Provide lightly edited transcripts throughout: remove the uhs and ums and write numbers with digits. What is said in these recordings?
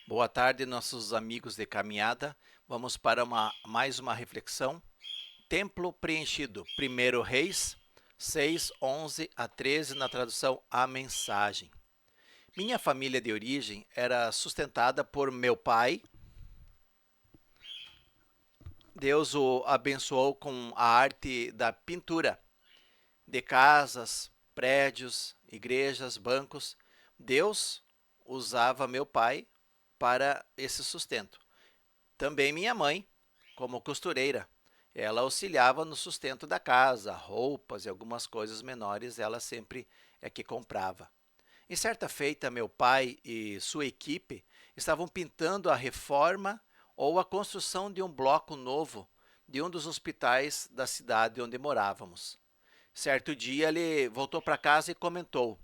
Boa tarde, nossos amigos de caminhada. Vamos para mais uma reflexão. Templo preenchido. 1 Reis 6, 11 a 13, na tradução A Mensagem. Minha família de origem era sustentada por meu pai. Deus o abençoou com a arte da pintura, de casas, prédios, igrejas, bancos. Deus usava meu pai para esse sustento. Também minha mãe, como costureira, ela auxiliava no sustento da casa, roupas e algumas coisas menores, ela sempre é que comprava. Em certa feita, meu pai e sua equipe estavam pintando a reforma ou a construção de um bloco novo de um dos hospitais da cidade onde morávamos. Certo dia, ele voltou para casa e comentou: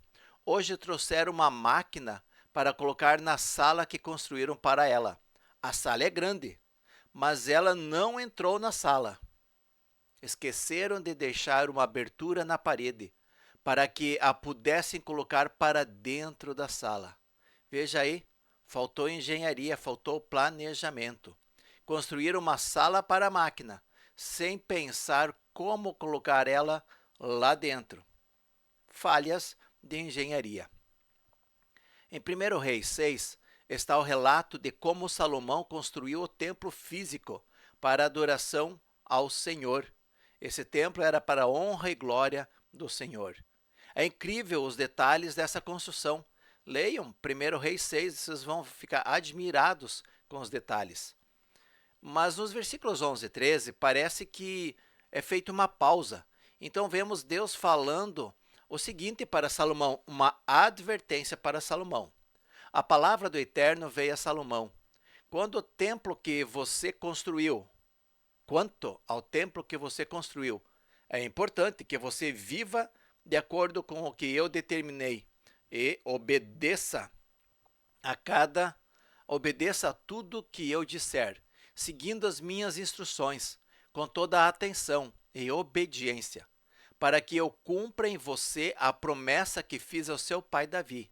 Hoje trouxeram uma máquina para colocar na sala que construíram para ela. A sala é grande, mas ela não entrou na sala. Esqueceram de deixar uma abertura na parede para que a pudessem colocar para dentro da sala. Veja aí, faltou engenharia, faltou planejamento. Construíram uma sala para a máquina, sem pensar como colocar ela lá dentro. Falhas de engenharia. Em 1 Reis 6 está o relato de como Salomão construiu o templo físico para adoração ao Senhor. Esse templo era para a honra e glória do Senhor. É incrível os detalhes dessa construção. Leiam 1 Reis 6, vocês vão ficar admirados com os detalhes. Mas nos versículos 11 e 13 parece que é feita uma pausa. Então vemos Deus falando o seguinte para Salomão, uma advertência para Salomão. A palavra do Eterno veio a Salomão. Quando o templo que você construiu, quanto ao templo que você construiu, é importante que você viva de acordo com o que eu determinei e a cada obedeça a tudo que eu disser, seguindo as minhas instruções, com toda a atenção e obediência, para que eu cumpra em você a promessa que fiz ao seu pai Davi.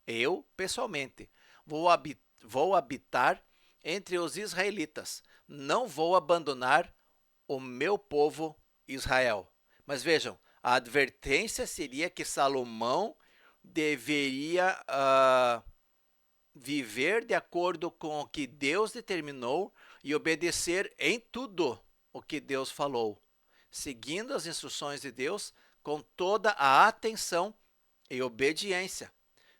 Eu, pessoalmente, vou habitar entre os israelitas. Não vou abandonar o meu povo Israel. Mas vejam, a advertência seria que Salomão deveria viver de acordo com o que Deus determinou e obedecer em tudo o que Deus falou, seguindo as instruções de Deus com toda a atenção e obediência.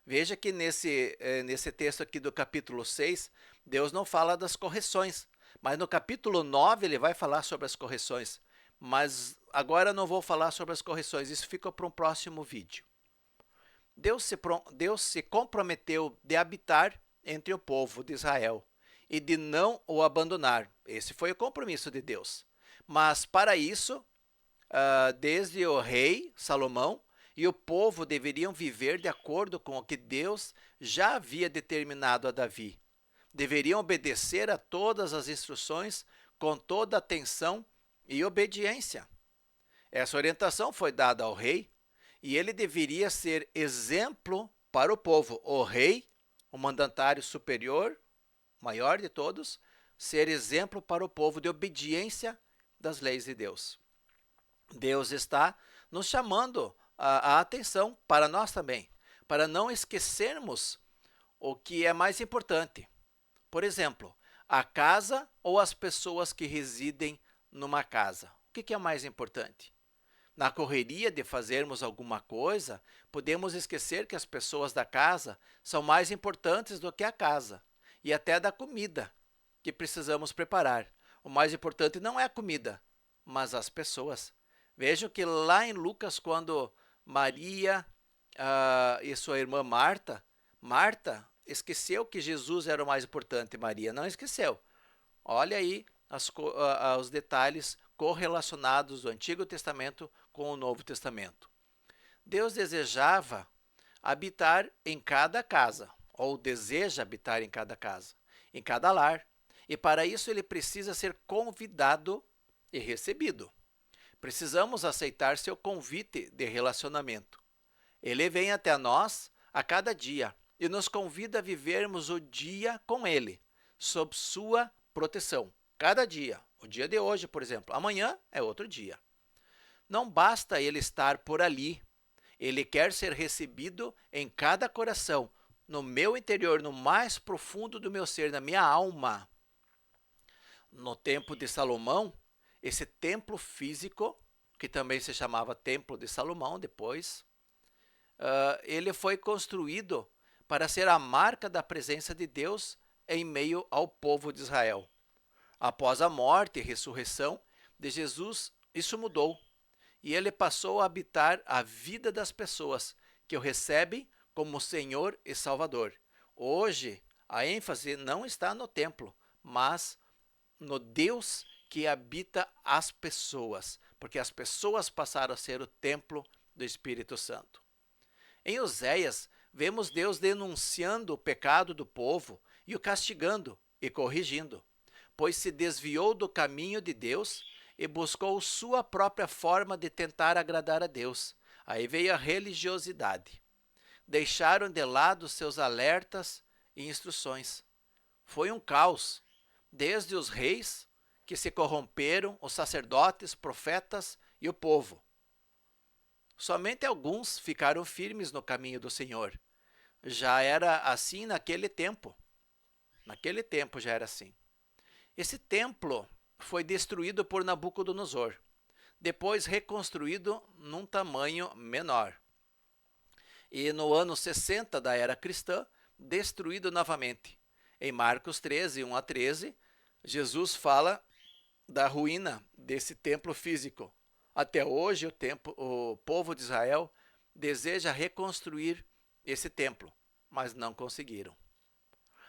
Veja que nesse texto aqui do capítulo 6, Deus não fala das correções, mas no capítulo 9 ele vai falar sobre as correções. Mas agora eu não vou falar sobre as correções, isso fica para um próximo vídeo. Deus se comprometeu de habitar entre o povo de Israel e de não o abandonar. Esse foi o compromisso de Deus. Mas para isso, desde o rei Salomão e o povo deveriam viver de acordo com o que Deus já havia determinado a Davi. Deveriam obedecer a todas as instruções com toda atenção e obediência. Essa orientação foi dada ao rei e ele deveria ser exemplo para o povo. O rei, o mandatário superior, maior de todos, ser exemplo para o povo de obediência das leis de Deus. Deus está nos chamando a atenção para nós também, para não esquecermos o que é mais importante. Por exemplo, a casa ou as pessoas que residem numa casa. O que é mais importante? Na correria de fazermos alguma coisa, podemos esquecer que as pessoas da casa são mais importantes do que a casa e até da comida que precisamos preparar. O mais importante não é a comida, mas as pessoas. Vejam que lá em Lucas, quando Maria e sua irmã Marta esqueceu que Jesus era o mais importante, Maria não esqueceu. Olha aí os detalhes correlacionados do Antigo Testamento com o Novo Testamento. Deus desejava habitar em cada casa, ou deseja habitar em cada lar, e para isso ele precisa ser convidado e recebido. Precisamos aceitar seu convite de relacionamento. Ele vem até nós a cada dia e nos convida a vivermos o dia com Ele, sob sua proteção. Cada dia, o dia de hoje, por exemplo, amanhã é outro dia. Não basta Ele estar por ali, Ele quer ser recebido em cada coração, no meu interior, no mais profundo do meu ser, na minha alma. No tempo de Salomão, esse templo físico, que também se chamava Templo de Salomão depois, ele foi construído para ser a marca da presença de Deus em meio ao povo de Israel. Após a morte e ressurreição de Jesus, isso mudou e ele passou a habitar a vida das pessoas que o recebem como Senhor e Salvador. Hoje, a ênfase não está no templo, mas no Deus que habita as pessoas, porque as pessoas passaram a ser o templo do Espírito Santo. Em Oséias, vemos Deus denunciando o pecado do povo e o castigando e corrigindo, pois se desviou do caminho de Deus e buscou sua própria forma de tentar agradar a Deus. Aí veio a religiosidade. Deixaram de lado seus alertas e instruções. Foi um caos, desde os reis que se corromperam, os sacerdotes, profetas e o povo. Somente alguns ficaram firmes no caminho do Senhor. Já era assim naquele tempo. Naquele tempo já era assim. Esse templo foi destruído por Nabucodonosor, depois reconstruído num tamanho menor. E no ano 60 da era cristã, destruído novamente. Em Marcos 13, 1 a 13, Jesus fala da ruína desse templo físico. Até hoje, o povo de Israel deseja reconstruir esse templo, mas não conseguiram.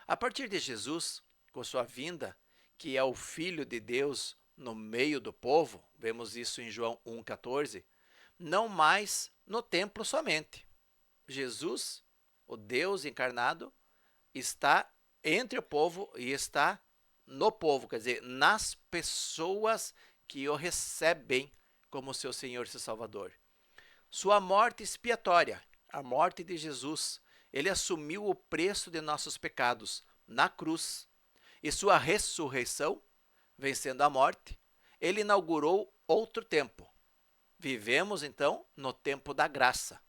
A partir de Jesus, com sua vinda, que é o Filho de Deus no meio do povo, vemos isso em João 1,14, não mais no templo somente. Jesus, o Deus encarnado, está entre o povo e está no povo, quer dizer, nas pessoas que o recebem como seu Senhor e seu Salvador. Sua morte expiatória, a morte de Jesus, ele assumiu o preço de nossos pecados na cruz. E sua ressurreição, vencendo a morte, ele inaugurou outro tempo. Vivemos, então, no tempo da graça,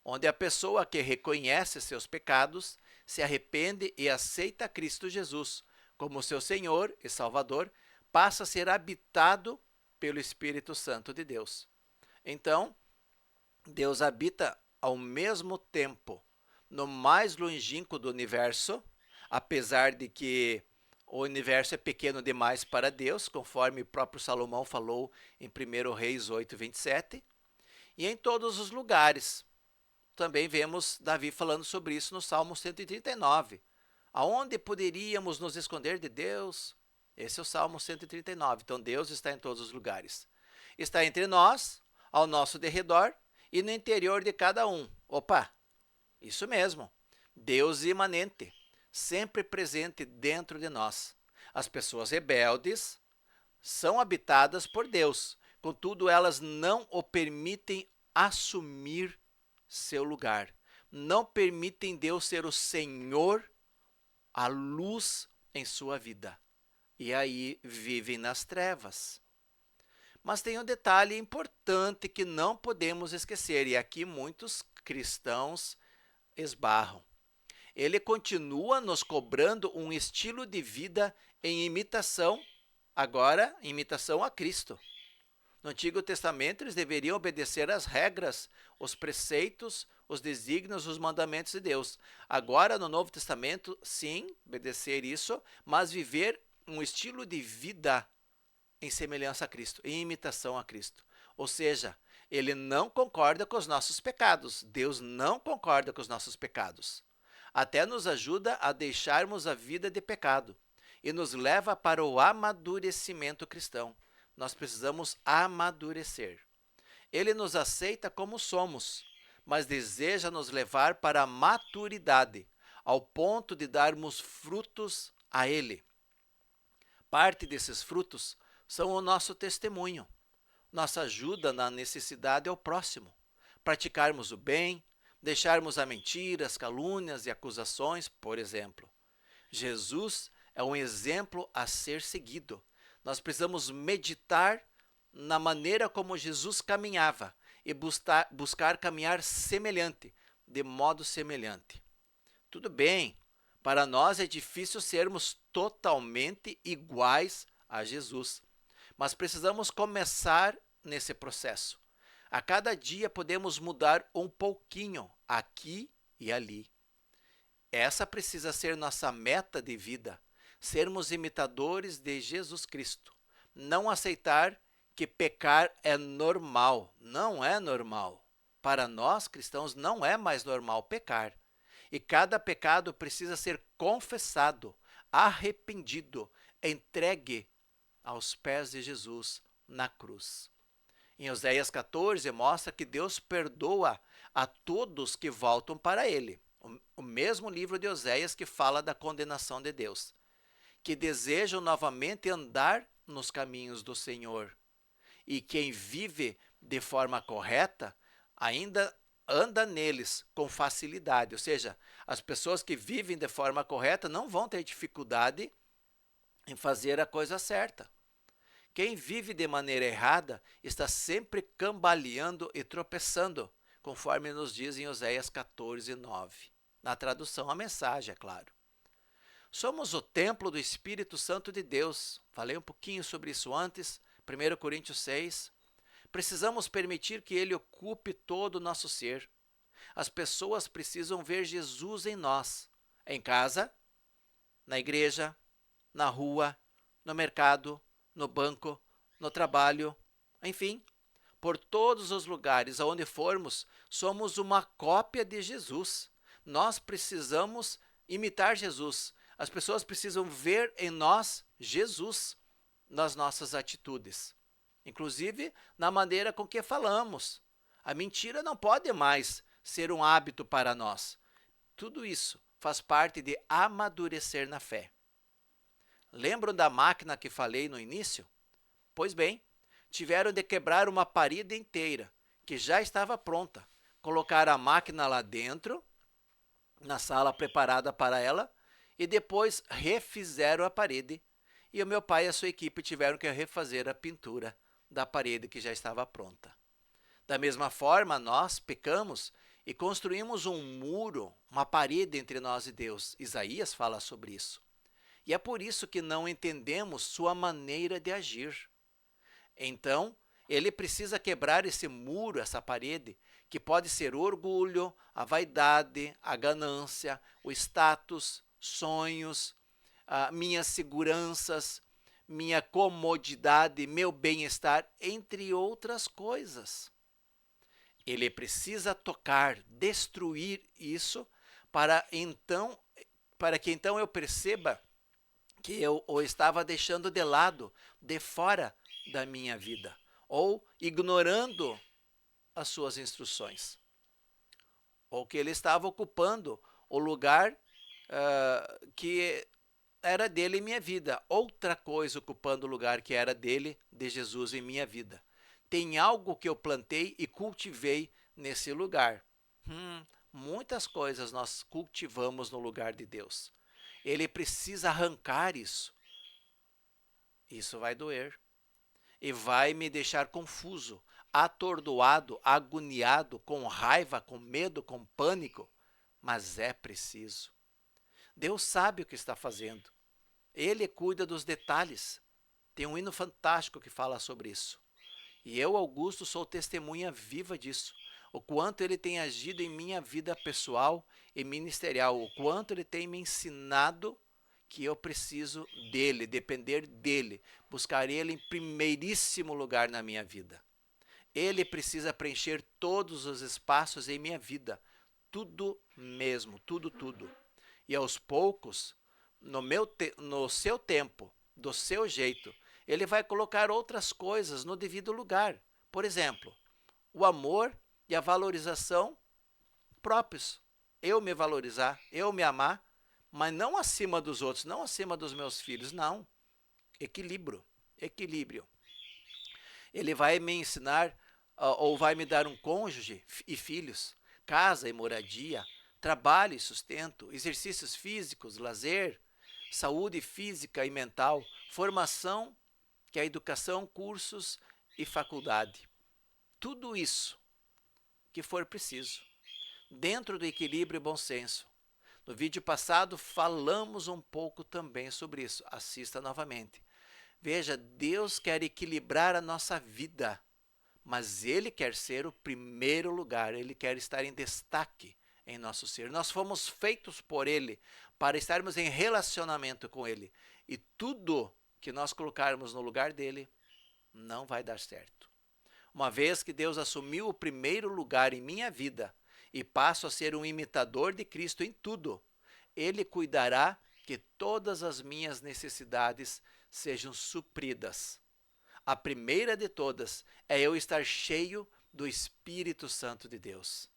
onde a pessoa que reconhece seus pecados, se arrepende e aceita Cristo Jesus como seu Senhor e Salvador, passa a ser habitado pelo Espírito Santo de Deus. Então, Deus habita ao mesmo tempo no mais longínquo do universo, apesar de que o universo é pequeno demais para Deus, conforme o próprio Salomão falou em 1 Reis 8, 27, e em todos os lugares. Também vemos Davi falando sobre isso no Salmo 139. Aonde poderíamos nos esconder de Deus? Esse é o Salmo 139. Então Deus está em todos os lugares. Está entre nós, ao nosso derredor e no interior de cada um. Opa, isso mesmo. Deus imanente, sempre presente dentro de nós. As pessoas rebeldes são habitadas por Deus, contudo elas não o permitem assumir seu lugar. Não permitem Deus ser o Senhor, a luz em sua vida. E aí vivem nas trevas. Mas tem um detalhe importante que não podemos esquecer, e aqui muitos cristãos esbarram. Ele continua nos cobrando um estilo de vida em imitação, agora em imitação a Cristo. No Antigo Testamento, eles deveriam obedecer às regras, os preceitos, os desígnios, os mandamentos de Deus. Agora, no Novo Testamento, sim, obedecer isso, mas viver um estilo de vida em semelhança a Cristo, em imitação a Cristo. Ou seja, ele não concorda com os nossos pecados. Deus não concorda com os nossos pecados. Até nos ajuda a deixarmos a vida de pecado e nos leva para o amadurecimento cristão. Nós precisamos amadurecer. Ele nos aceita como somos, mas deseja nos levar para a maturidade, ao ponto de darmos frutos a Ele. Parte desses frutos são o nosso testemunho, nossa ajuda na necessidade ao próximo, praticarmos o bem, deixarmos a mentira, as calúnias e acusações, por exemplo. Jesus é um exemplo a ser seguido. Nós precisamos meditar na maneira como Jesus caminhava e buscar caminhar semelhante, de modo semelhante. Tudo bem, para nós é difícil sermos totalmente iguais a Jesus, mas precisamos começar nesse processo. A cada dia podemos mudar um pouquinho aqui e ali. Essa precisa ser nossa meta de vida, sermos imitadores de Jesus Cristo. Não aceitar que pecar é normal. Não é normal. Para nós cristãos não é mais normal pecar. E cada pecado precisa ser confessado, arrependido, entregue aos pés de Jesus na cruz. Em Oséias 14 mostra que Deus perdoa a todos que voltam para ele. O mesmo livro de Oséias que fala da condenação de Deus, que desejam novamente andar nos caminhos do Senhor. E quem vive de forma correta ainda anda neles com facilidade. Ou seja, as pessoas que vivem de forma correta não vão ter dificuldade em fazer a coisa certa. Quem vive de maneira errada está sempre cambaleando e tropeçando, conforme nos diz em Oséias 14, 9. Na tradução, a mensagem, é claro. Somos o templo do Espírito Santo de Deus. Falei um pouquinho sobre isso antes, 1 Coríntios 6. Precisamos permitir que ele ocupe todo o nosso ser. As pessoas precisam ver Jesus em nós, em casa, na igreja, na rua, no mercado, no banco, no trabalho, enfim, por todos os lugares aonde formos, somos uma cópia de Jesus. Nós precisamos imitar Jesus. As pessoas precisam ver em nós Jesus nas nossas atitudes, inclusive na maneira com que falamos. A mentira não pode mais ser um hábito para nós. Tudo isso faz parte de amadurecer na fé. Lembram da máquina que falei no início? Pois bem, tiveram de quebrar uma parede inteira, que já estava pronta. Colocaram a máquina lá dentro, na sala preparada para ela, e depois refizeram a parede. E o meu pai e a sua equipe tiveram que refazer a pintura da parede que já estava pronta. Da mesma forma, nós pecamos e construímos um muro, uma parede entre nós e Deus. Isaías fala sobre isso. E é por isso que não entendemos sua maneira de agir. Então, ele precisa quebrar esse muro, essa parede, que pode ser o orgulho, a vaidade, a ganância, o status, sonhos, minhas seguranças, minha comodidade, meu bem-estar, entre outras coisas. Ele precisa tocar, destruir isso, para que então eu perceba que eu o estava deixando de lado, de fora da minha vida, ou ignorando as suas instruções, ou que ele estava ocupando o lugar que era dele em minha vida, outra coisa ocupando o lugar que era dele, de Jesus em minha vida. Tem algo que eu plantei e cultivei nesse lugar. Muitas coisas nós cultivamos no lugar de Deus. Ele precisa arrancar isso. Isso vai doer. E vai me deixar confuso, atordoado, agoniado, com raiva, com medo, com pânico. Mas é preciso. Deus sabe o que está fazendo. Ele cuida dos detalhes. Tem um hino fantástico que fala sobre isso. E eu, Augusto, sou testemunha viva disso. O quanto ele tem agido em minha vida pessoal e ministerial. O quanto ele tem me ensinado que eu preciso dele, depender dele. Buscar ele em primeiríssimo lugar na minha vida. Ele precisa preencher todos os espaços em minha vida. Tudo mesmo, tudo, tudo. E aos poucos, no seu tempo, do seu jeito, ele vai colocar outras coisas no devido lugar. Por exemplo, o amor e a valorização próprios. Eu me valorizar, eu me amar, mas não acima dos outros, não acima dos meus filhos, não. Equilíbrio, equilíbrio. Ele vai me ensinar ou vai me dar um cônjuge e filhos casa e moradia, trabalho e sustento, exercícios físicos, lazer, saúde física e mental, formação, que é a educação, cursos e faculdade. Tudo isso que for preciso, dentro do equilíbrio e bom senso. No vídeo passado falamos um pouco também sobre isso. Assista novamente. Veja, Deus quer equilibrar a nossa vida, mas Ele quer ser o primeiro lugar, Ele quer estar em destaque em nosso ser. Nós fomos feitos por Ele para estarmos em relacionamento com Ele. E tudo que nós colocarmos no lugar dele não vai dar certo. Uma vez que Deus assumiu o primeiro lugar em minha vida e passo a ser um imitador de Cristo em tudo, Ele cuidará que todas as minhas necessidades sejam supridas. A primeira de todas é eu estar cheio do Espírito Santo de Deus.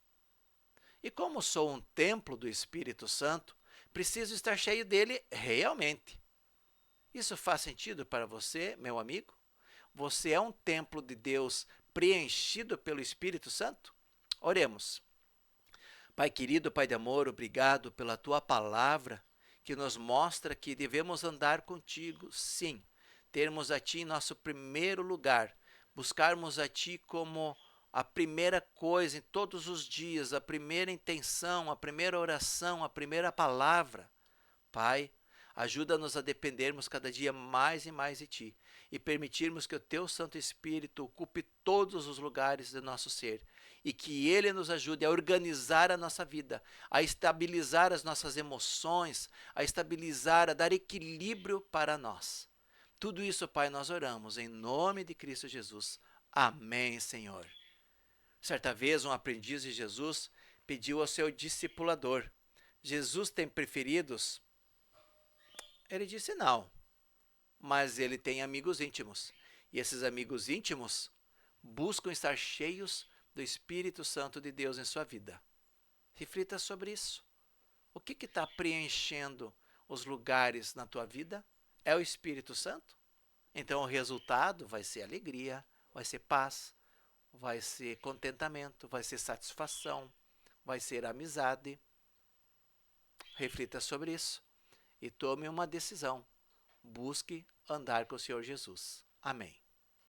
E como sou um templo do Espírito Santo, preciso estar cheio dele realmente. Isso faz sentido para você, meu amigo? Você é um templo de Deus preenchido pelo Espírito Santo? Oremos. Pai querido, Pai de amor, obrigado pela tua palavra que nos mostra que devemos andar contigo, sim, termos a ti em nosso primeiro lugar, buscarmos a ti como a primeira coisa em todos os dias, a primeira intenção, a primeira oração, a primeira palavra. Pai, ajuda-nos a dependermos cada dia mais e mais de Ti e permitirmos que o Teu Santo Espírito ocupe todos os lugares do nosso ser e que Ele nos ajude a organizar a nossa vida, a estabilizar as nossas emoções, a estabilizar, a dar equilíbrio para nós. Tudo isso, Pai, nós oramos em nome de Cristo Jesus. Amém, Senhor. Certa vez, um aprendiz de Jesus pediu ao seu discipulador: Jesus tem preferidos? Ele disse não, mas ele tem amigos íntimos. E esses amigos íntimos buscam estar cheios do Espírito Santo de Deus em sua vida. Reflita sobre isso. O que está preenchendo os lugares na tua vida? É o Espírito Santo? Então o resultado vai ser alegria, vai ser paz, vai ser contentamento, vai ser satisfação, vai ser amizade. Reflita sobre isso e tome uma decisão. Busque andar com o Senhor Jesus. Amém.